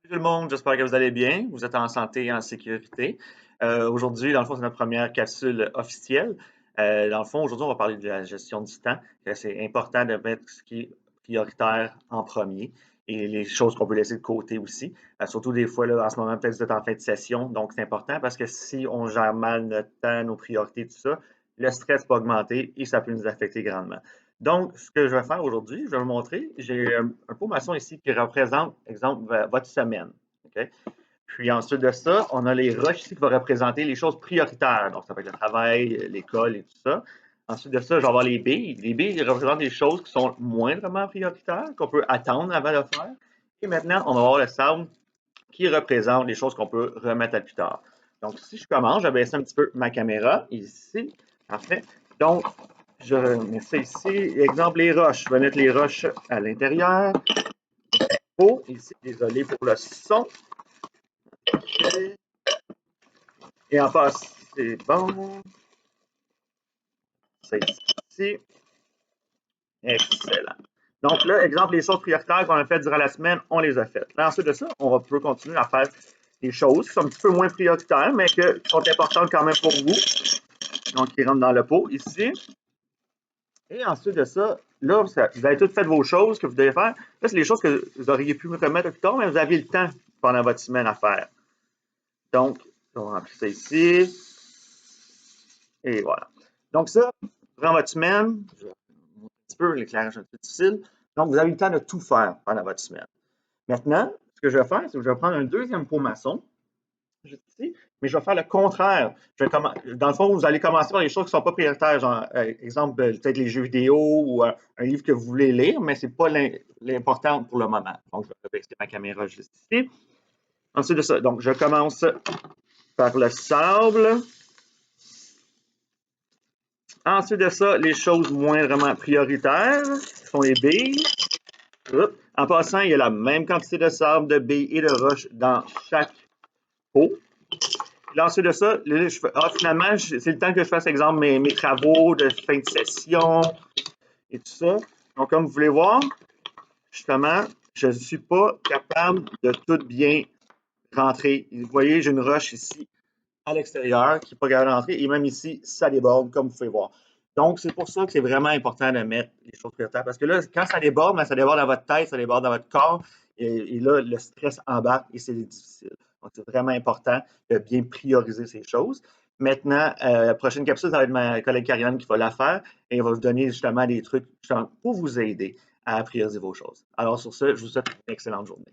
Tout le monde, j'espère que vous allez bien. Vous êtes en santé et en sécurité. Aujourd'hui, dans le fond, c'est notre première capsule officielle. Dans le fond, aujourd'hui, on va parler de la gestion du temps. C'est important de mettre ce qui est prioritaire en premier et les choses qu'on peut laisser de côté aussi. Surtout des fois, là, en ce moment, peut-être que vous êtes en fin de session, donc c'est important parce que si on gère mal notre temps, nos priorités, tout ça, le stress peut augmenter et ça peut nous affecter grandement. Donc, ce que je vais faire aujourd'hui, je vais vous montrer, j'ai un pot maçon ici qui représente, exemple, votre semaine. OK? Puis ensuite de ça, on a les roches ici qui vont représenter les choses prioritaires. Donc, ça peut être le travail, l'école et tout ça. Ensuite de ça, je vais avoir les billes. Les billes représentent des choses qui sont moindrement prioritaires, qu'on peut attendre avant de faire. Et maintenant, on va avoir le sable qui représente les choses qu'on peut remettre à plus tard. Donc, si je commence, je vais baisser un petit peu ma caméra ici. Parfait. Donc, je mets ça ici. Exemple, les roches. Je vais mettre les roches à l'intérieur. Oh, ici, désolé pour le son. Et en passe, c'est bon. C'est ici. Excellent. Donc là, exemple, les choses prioritaires qu'on a faites durant la semaine, on les a faites. Là, ensuite de ça, on peut continuer à faire des choses qui sont un petit peu moins prioritaires, mais qui sont importantes quand même pour vous. Donc, qui rentrent dans le pot ici. Et ensuite de ça, là, vous avez toutes fait vos choses que vous devez faire. Là, c'est les choses que vous auriez pu me remettre plus tard, mais vous avez le temps pendant votre semaine à faire. Donc, on remplit ça ici. Et voilà. Donc, ça, durant votre semaine, je vais un petit peu l'éclairage un peu difficile. Donc, vous avez le temps de tout faire pendant votre semaine. Maintenant, ce que je vais faire, c'est que je vais prendre un deuxième pot maçon, juste ici, mais je vais faire le contraire. Dans le fond, vous allez commencer par les choses qui ne sont pas prioritaires, genre, exemple, peut-être les jeux vidéo ou un livre que vous voulez lire, mais ce n'est pas l'important pour le moment. Donc, je vais baisser ma caméra juste ici. Ensuite de ça, donc, je commence par le sable. Ensuite de ça, les choses moindrement prioritaires sont les billes. En passant, il y a la même quantité de sable, de billes et de roches dans chaque pot. Là, ensuite de ça, là, finalement, c'est le temps que je fasse, exemple, mes travaux de fin de session et tout ça. Donc, comme vous voulez voir, justement, je ne suis pas capable de tout bien rentrer. Vous voyez, j'ai une roche ici à l'extérieur qui n'est pas capable de rentrer. Et même ici, ça déborde, comme vous pouvez voir. Donc, c'est pour ça que c'est vraiment important de mettre les choses prioritaires. Parce que là, quand ça déborde, ça déborde dans votre tête, ça déborde dans votre corps. Et là, le stress embarque et c'est difficile. Donc, c'est vraiment important de bien prioriser ces choses. Maintenant, la prochaine capsule, ça va être ma collègue Karianne qui va la faire et elle va vous donner justement des trucs justement, pour vous aider à prioriser vos choses. Alors, sur ce, je vous souhaite une excellente journée.